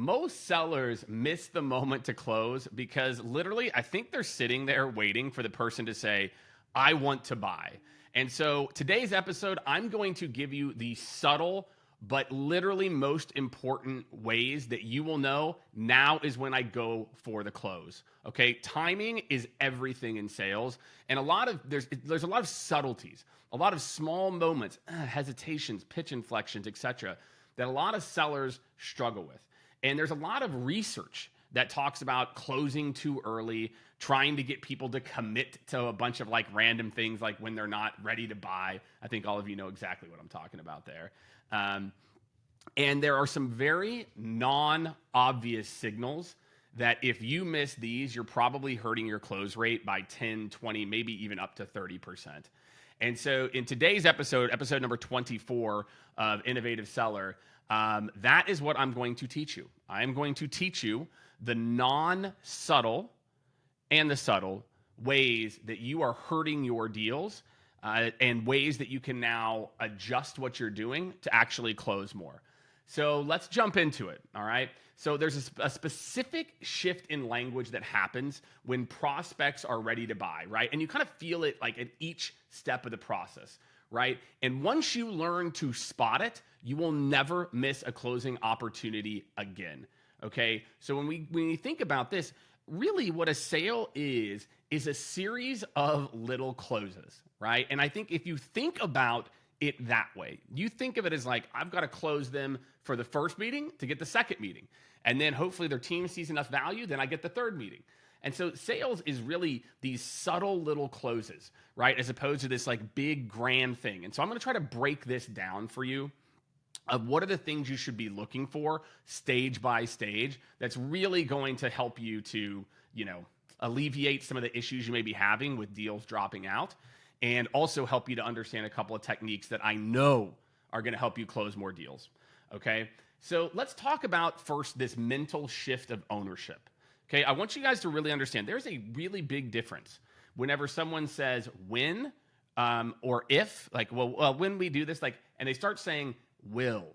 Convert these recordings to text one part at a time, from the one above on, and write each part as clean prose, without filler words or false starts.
most sellers miss the moment to close because literally I think they're sitting there waiting for the person to say, I want to buy. And so today's episode, I'm going to give you the subtle but literally most important ways that you will know now is when I go for the close. Okay, timing is everything in sales, and there's a lot of subtleties, a lot of small moments, hesitations, pitch inflections, etc., that a lot of sellers struggle with. And there's a lot of research that talks about closing too early, trying to get people to commit to a bunch of like random things like when they're not ready to buy. I think all of you know exactly what I'm talking about there. And there are some very non-obvious signals that if you miss these, you're probably hurting your close rate by 10, 20, maybe even up to 30%. And so in today's episode number 24 of Innovative Seller, that is what I'm going to teach you. I am going to teach you the non-subtle and the subtle ways that you are hurting your deals and ways that you can now adjust what you're doing to actually close more. So let's jump into it, all right? So there's a specific shift in language that happens when prospects are ready to buy, right? And you kind of feel it like at each step of the process, right? And once you learn to spot it, you will never miss a closing opportunity again, okay? So when we think about this, really what a sale is a series of little closes, right? And I think if you think about it that way, you think of it as like, I've got to close them for the first meeting to get the second meeting. And then hopefully their team sees enough value, then I get the third meeting. And so sales is really these subtle little closes, right? As opposed to this like big grand thing. And so I'm going to try to break this down for you of what are the things you should be looking for stage by stage that's really going to help you to, alleviate some of the issues you may be having with deals dropping out, and also help you to understand a couple of techniques that I know are going to help you close more deals, okay? So let's talk about first this mental shift of ownership, okay? I want you guys to really understand there's a really big difference whenever someone says when or if, like, well, when we do this, like, and they start saying will.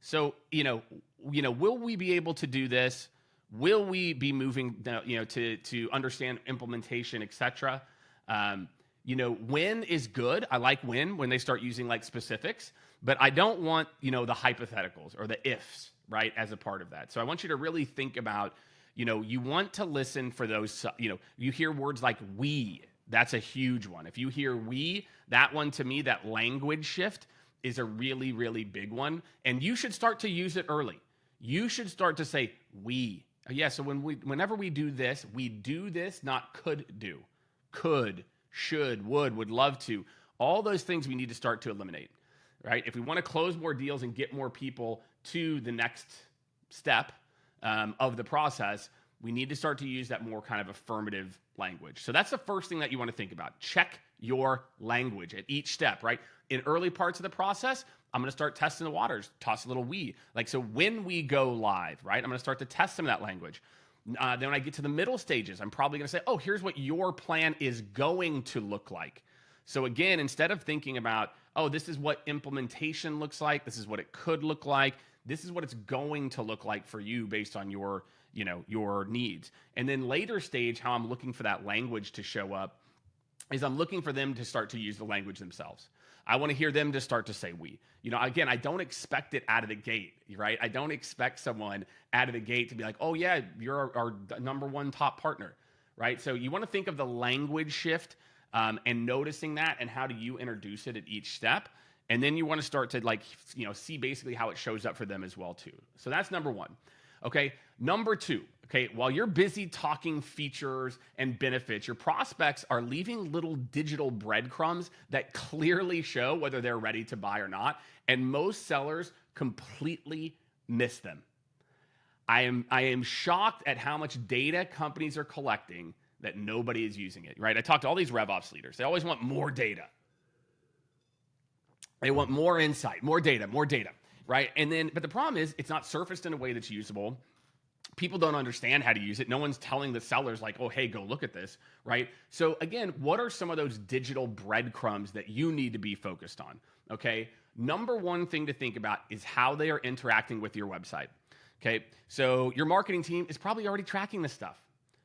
So, will we be able to do this? Will we be moving, to understand implementation, etc.? When is good. I like when they start using like specifics, but I don't want, the hypotheticals or the ifs, right, as a part of that. So I want you to really think about, you want to listen for those, you hear words like we, that's a huge one. If you hear we, that one to me, that language shift is a really, really big one. And you should start to use it early. You should start to say we. Yeah, so whenever we do this, not could do. Could, should, would love to. All those things we need to start to eliminate, right? If we want to close more deals and get more people to the next step of the process, we need to start to use that more kind of affirmative language. So that's the first thing that you want to think about. Check your language at each step, right? In early parts of the process, I'm going to start testing the waters, toss a little we. Like, so when we go live, right, I'm going to start to test some of that language. Then when I get to the middle stages, I'm probably going to say, oh, here's what your plan is going to look like. So again, instead of thinking about, oh, this is what implementation looks like, this is what it could look like, this is what it's going to look like for you based on your, your needs. And then later stage, how I'm looking for that language to show up is I'm looking for them to start to use the language themselves. I want to hear them to start to say we. Again, I don't expect it out of the gate, right? I don't expect someone out of the gate to be like, oh yeah, you're our number one top partner, right? So you want to think of the language shift and noticing that and how do you introduce it at each step. And then you want to start to see basically how it shows up for them as well too. So that's number one. Okay, number two, okay, while you're busy talking features and benefits, your prospects are leaving little digital breadcrumbs that clearly show whether they're ready to buy or not, and most sellers completely miss them. I am shocked at how much data companies are collecting that nobody is using it, right? I talked to all these RevOps leaders. They always want more data. They want more insight, more data, right? But the problem is it's not surfaced in a way that's usable. People don't understand how to use it. No one's telling the sellers like, oh, hey, go look at this, right? So again, what are some of those digital breadcrumbs that you need to be focused on, okay? Number one thing to think about is how they are interacting with your website. Okay, so your marketing team is probably already tracking this stuff.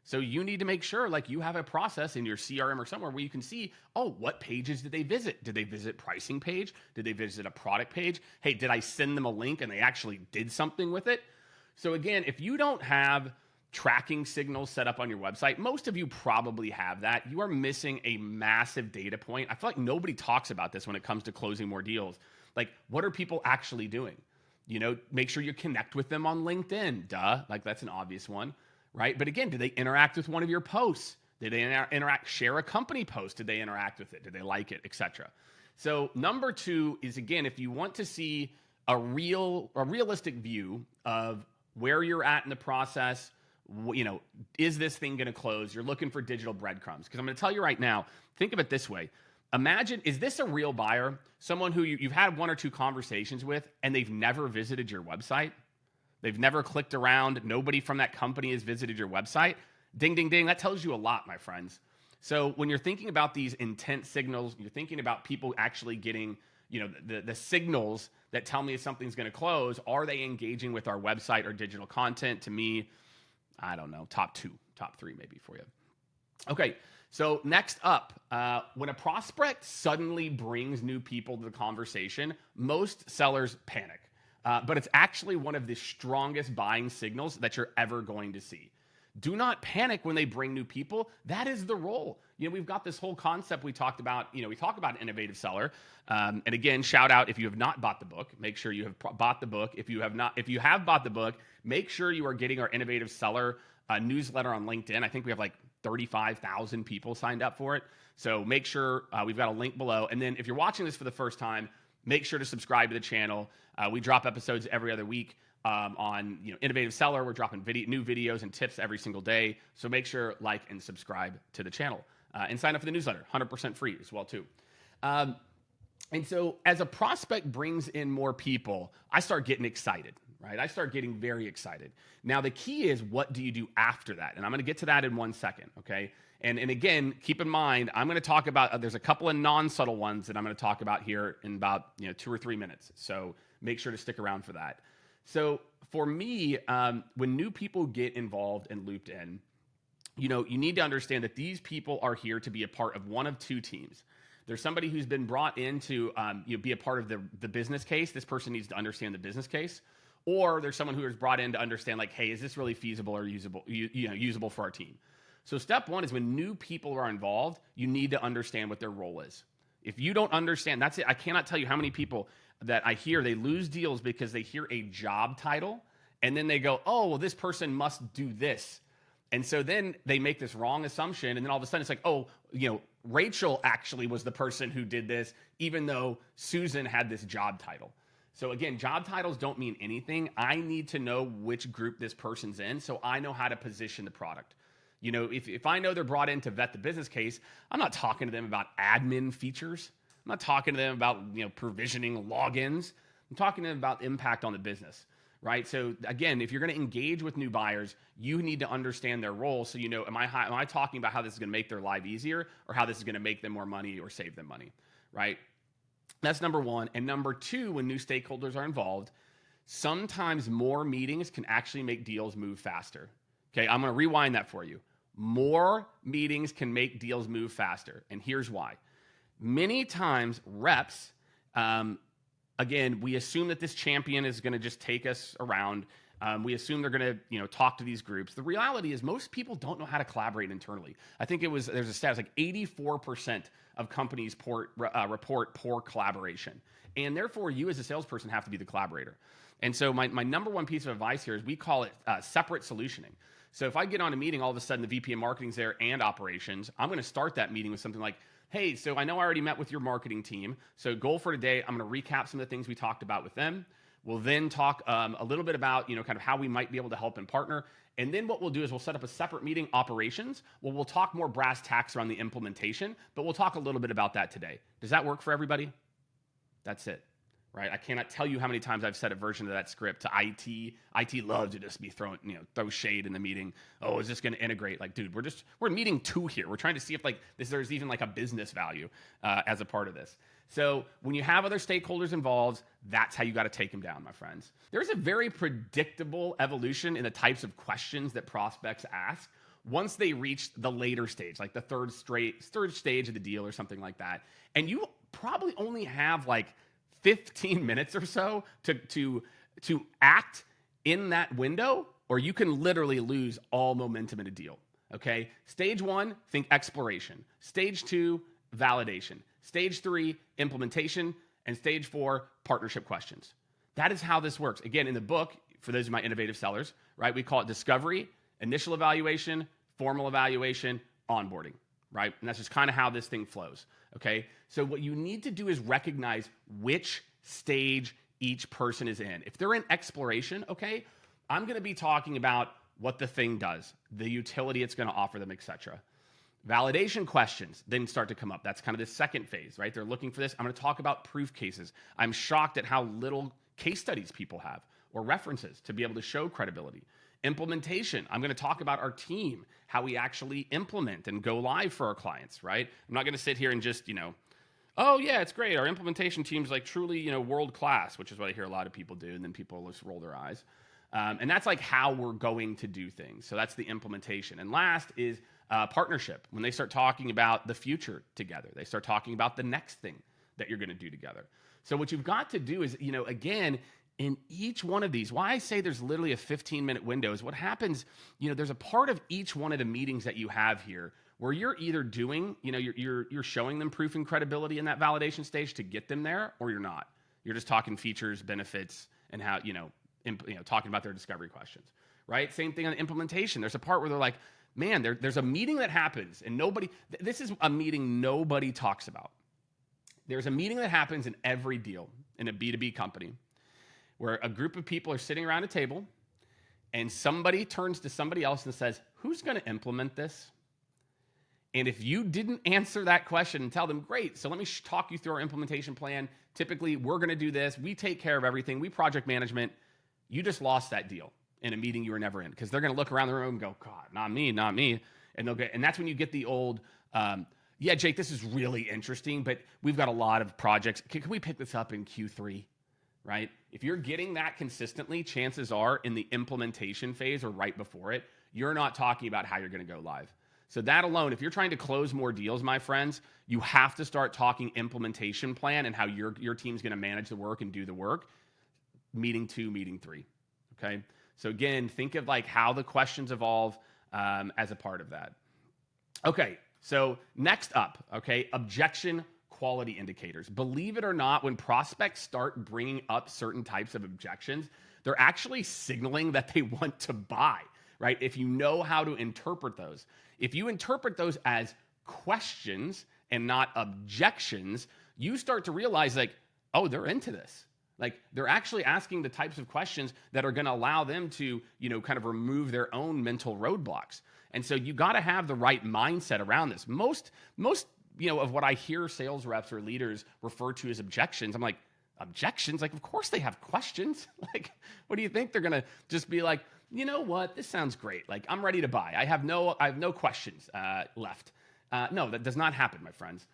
So you need to make sure like you have a process in your CRM or somewhere where you can see, oh, what pages did they visit? Did they visit pricing page? Did they visit a product page? Hey, did I send them a link and they actually did something with it? So again, if you don't have tracking signals set up on your website, most of you probably have that. You are missing a massive data point. I feel like nobody talks about this when it comes to closing more deals. Like, what are people actually doing? You know, make sure you connect with them on LinkedIn. Duh, like that's an obvious one. Right? But again, did they interact with one of your posts? Did they interact, share a company post? Did they interact with it? Did they like it, etc.? So number 2 is, again, if you want to see a realistic view of where you're at in the process, you know, is this thing going to close? You're looking for digital breadcrumbs. Because I'm going to tell you right now, think of it this way. Imagine, is this a real buyer? Someone who you've had 1 or 2 conversations with and they've never visited your website? They've never clicked around. Nobody from that company has visited your website. Ding, ding, ding. That tells you a lot, my friends. So when you're thinking about these intent signals, you're thinking about people actually getting, you know, the signals that tell me if something's going to close. Are they engaging with our website or digital content? To me, I don't know, top 2, top 3 maybe for you. Okay, so next up, when a prospect suddenly brings new people to the conversation, most sellers panic. But it's actually one of the strongest buying signals that you're ever going to see. Do not panic when they bring new people. That is the role. You know, we've got this whole concept we talked about. You know, we talk about an innovative seller. And again, shout out if you have not bought the book. Make sure you have bought the book. If you have bought the book, make sure you are getting our innovative seller newsletter on LinkedIn. I think we have like 35,000 people signed up for it. So make sure we've got a link below. And then if you're watching this for the first time, make sure to subscribe to the channel. We drop episodes every other week on Innovative Seller. We're dropping new videos and tips every single day. So make sure, like, and subscribe to the channel. And sign up for the newsletter, 100% free as well, too. And so as a prospect brings in more people, I start getting excited, right? I start getting very excited. Now, the key is, what do you do after that? And I'm going to get to that in 1 second, okay? And again, keep in mind, I'm going to talk about, there's a couple of non-subtle ones that I'm going to talk about here in about 2 or 3 minutes. So make sure to stick around for that. So for me, when new people get involved and looped in, you need to understand that these people are here to be a part of one of 2 teams. There's somebody who's been brought in to be a part of the business case. This person needs to understand the business case. Or there's someone who is brought in to understand, like, hey, is this really feasible or usable for our team? So step 1 is, when new people are involved, you need to understand what their role is. If you don't understand, that's it. I cannot tell you how many people that I hear, they lose deals because they hear a job title and then they go, oh, well, this person must do this. And so then they make this wrong assumption. And then all of a sudden it's like, oh, Rachel actually was the person who did this, even though Susan had this job title. So again, job titles don't mean anything. I need to know which group this person's in so I know how to position the product. If I know they're brought in to vet the business case, I'm not talking to them about admin features. I'm not talking to them about provisioning logins. I'm talking to them about impact on the business, right? So again, if you're going to engage with new buyers, you need to understand their role. So am I talking about how this is going to make their life easier, or how this is going to make them more money or save them money, right? That's number 1. And number 2, when new stakeholders are involved, sometimes more meetings can actually make deals move faster. Okay, I'm going to rewind that for you. More meetings can make deals move faster. And here's why. Many times reps, again, we assume that this champion is going to just take us around. We assume they're going to, talk to these groups. The reality is, most people don't know how to collaborate internally. I think there's a stat, like 84% of companies report poor collaboration. And therefore, you as a salesperson have to be the collaborator. And so my number 1 piece of advice here is, we call it separate solutioning. So if I get on a meeting, all of a sudden the VP of marketing's there and operations, I'm going to start that meeting with something like, hey, so I know I already met with your marketing team. So goal for today, I'm going to recap some of the things we talked about with them. We'll then talk a little bit about, kind of how we might be able to help and partner. And then what we'll do is we'll set up a separate meeting, operations. We'll talk more brass tacks around the implementation, but we'll talk a little bit about that today. Does that work for everybody? That's it. Right? I cannot tell you how many times I've said a version of that script to IT. IT loves to just be throw shade in the meeting. Oh, is this going to integrate? Like, dude, we're meeting 2 here. We're trying to see if there's even like a business value as a part of this. So when you have other stakeholders involved, that's how you got to take them down, my friends. There's a very predictable evolution in the types of questions that prospects ask once they reach the later stage, like the third stage of the deal or something like that. And you probably only have like 15 minutes or so to act in that window, or you can literally lose all momentum in a deal. Okay. Stage 1, think exploration. Stage 2, validation. Stage 3, implementation. And stage 4, partnership questions. That is how this works. Again, in the book, for those of my innovative sellers, right, we call it discovery, initial evaluation, formal evaluation, onboarding, right? And that's just kind of how this thing flows. Okay. So what you need to do is recognize which stage each person is in. If they're in exploration, okay, I'm going to be talking about what the thing does, the utility it's going to offer them, etc. Validation questions then start to come up. That's kind of the second phase, right? They're looking for this. I'm going to talk about proof cases. I'm shocked at how little case studies people have or references to be able to show credibility. Implementation, I'm going to talk about our team, how we actually implement and go live for our clients, right? I'm not going to sit here and just, oh yeah, it's great. Our implementation team's like truly, world class, which is what I hear a lot of people do. And then people just roll their eyes. And that's like how we're going to do things. So that's the implementation. And last is partnership. When they start talking about the future together, they start talking about the next thing that you're going to do together. So what you've got to do is, again, in each one of these, why I say there's literally a 15-minute window is what happens, there's a part of each one of the meetings that you have here where you're either doing, you're showing them proof and credibility in that validation stage to get them there, or you're not. You're just talking features, benefits, and how, talking about their discovery questions, right? Same thing on implementation. There's a part where they're like, man, there's a meeting that happens and this is a meeting nobody talks about. There's a meeting that happens in every deal in a B2B company where a group of people are sitting around a table and somebody turns to somebody else and says, who's going to implement this? And if you didn't answer that question and tell them, great, so let me talk you through our implementation plan. Typically, we're going to do this. We take care of everything. We project management. You just lost that deal in a meeting you were never in, because they're going to look around the room and go, God, not me. And that's when you get the old, yeah, Jake, this is really interesting, but we've got a lot of projects. Can we pick this up in Q3, right? If you're getting that consistently, chances are in the implementation phase or right before it, you're not talking about how you're going to go live. So that alone, if you're trying to close more deals, my friends, you have to start talking implementation plan and how your team's going to manage the work and do the work. Meeting 2, meeting 3, okay? So again, think of like how the questions evolve as a part of that. Okay, so next up, okay, objection quality indicators. Believe it or not, when prospects start bringing up certain types of objections, they're actually signaling that they want to buy, right? If you know how to interpret those. If you interpret those as questions and not objections, you start to realize like, oh, they're into this. Like they're actually asking the types of questions that are going to allow them to, kind of remove their own mental roadblocks. And so you got to have the right mindset around this. Most, of what I hear sales reps or leaders refer to as objections, I'm like, objections? Like, of course they have questions. Like, what do you think? They're going to just be like, you know what? This sounds great. Like, I'm ready to buy. I have no questions left. No, that does not happen, my friends.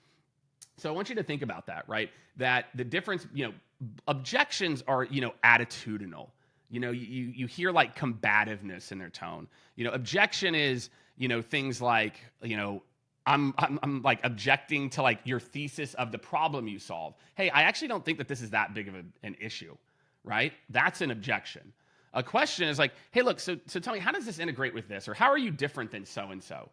So I want you to think about that, right? That the difference, objections are, attitudinal. You hear like combativeness in their tone. Objection is, things like, I'm like objecting to like your thesis of the problem you solve. Hey, I actually don't think that this is that big of an issue, right? That's an objection. A question is like, hey, look, so tell me, how does this integrate with this? Or how are you different than so-and-so?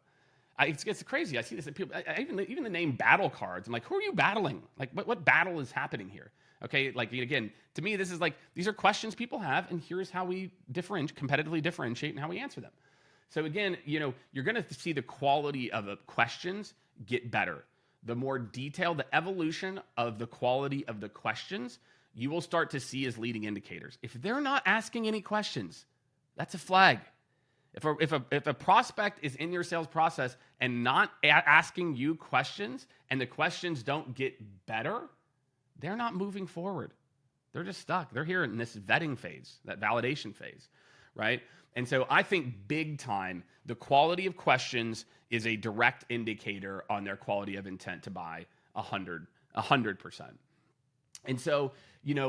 It's crazy. I see this in people, even the name battle cards. I'm like, who are you battling? Like, what battle is happening here? Okay, like, again, to me, this is like, these are questions people have, and here's how we competitively differentiate and how we answer them. So again, you're going to see the quality of the questions get better. The more detailed, the evolution of the quality of the questions, you will start to see as leading indicators. If they're not asking any questions, that's a flag. If a prospect is in your sales process and not asking you questions, and the questions don't get better, they're not moving forward. They're just stuck. They're here in this vetting phase, that validation phase, right? And so I think big time, the quality of questions is a direct indicator on their quality of intent to buy 100 100%. And so,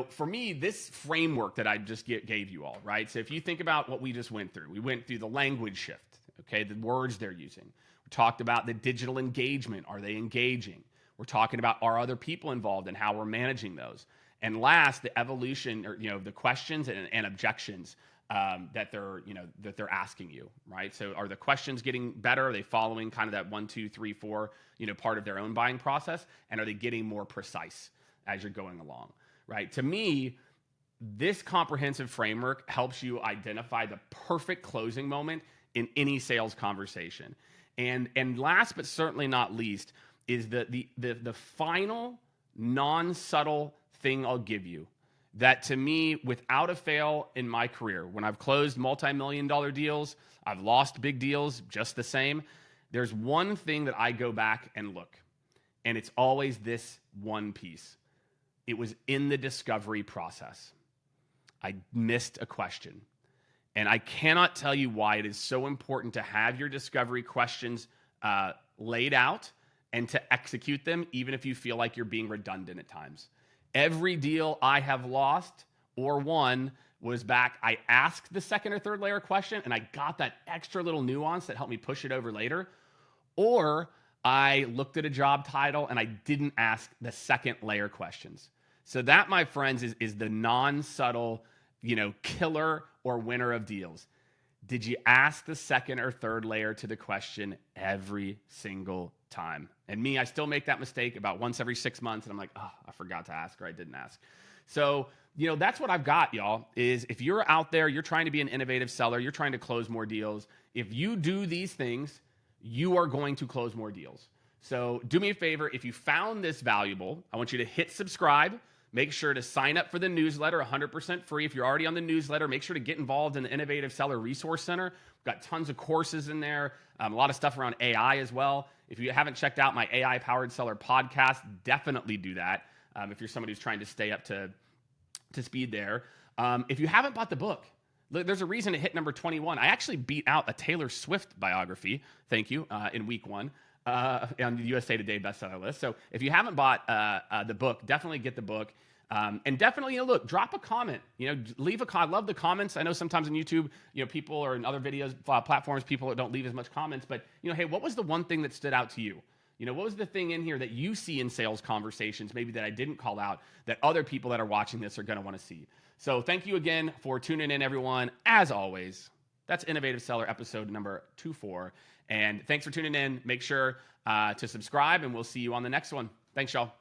for me, this framework that I just gave you all, right? So if you think about what we just went through, we went through the language shift, okay, the words they're using. We talked about the digital engagement. Are they engaging? We're talking about, are other people involved and how we're managing those? And last, the evolution, or the questions and objections that they're asking you, right? So are the questions getting better? Are they following kind of that 1, 2, 3, 4, part of their own buying process? And are they getting more precise as you're going along, right? To me, this comprehensive framework helps you identify the perfect closing moment in any sales conversation. And last but certainly not least is the final non-subtle thing I'll give you that, to me, without a fail in my career, when I've closed multi-million-dollar deals, I've lost big deals just the same, there's one thing that I go back and look, and it's always this one piece. It was in the discovery process. I missed a question. And I cannot tell you why it is so important to have your discovery questions laid out and to execute them, even if you feel like you're being redundant at times. Every deal I have lost or won was back. I asked the second or third layer question, and I got that extra little nuance that helped me push it over later. Or I looked at a job title and I didn't ask the second layer questions. So that, my friends, is the non-subtle, killer or winner of deals. Did you ask the second or third layer to the question every single time? And me, I still make that mistake about once every 6 months, and I'm like, oh, I forgot to ask, or I didn't ask. So, that's what I've got, y'all, is if you're out there, you're trying to be an innovative seller, you're trying to close more deals. If you do these things, you are going to close more deals. So do me a favor, if you found this valuable, I want you to hit subscribe. Make sure to sign up for the newsletter, 100% free. If you're already on the newsletter, make sure to get involved in the Innovative Seller Resource Center. We've got tons of courses in there, a lot of stuff around AI as well. If you haven't checked out my AI-powered seller podcast, definitely do that if you're somebody who's trying to stay up to speed there. If you haven't bought the book, there's a reason it hit number 21. I actually beat out a Taylor Swift biography, thank you, in week 1. On the USA Today bestseller list. So if you haven't bought the book, definitely get the book. And definitely, look, drop a comment. Leave a comment. I love the comments. I know sometimes on YouTube, people, or in other videos, platforms, people don't leave as much comments. But, hey, what was the one thing that stood out to you? What was the thing in here that you see in sales conversations, maybe that I didn't call out, that other people that are watching this are going to want to see? So thank you again for tuning in, everyone. As always, that's Innovative Seller episode number 24. And thanks for tuning in. Make sure to subscribe, and we'll see you on the next one. Thanks, y'all.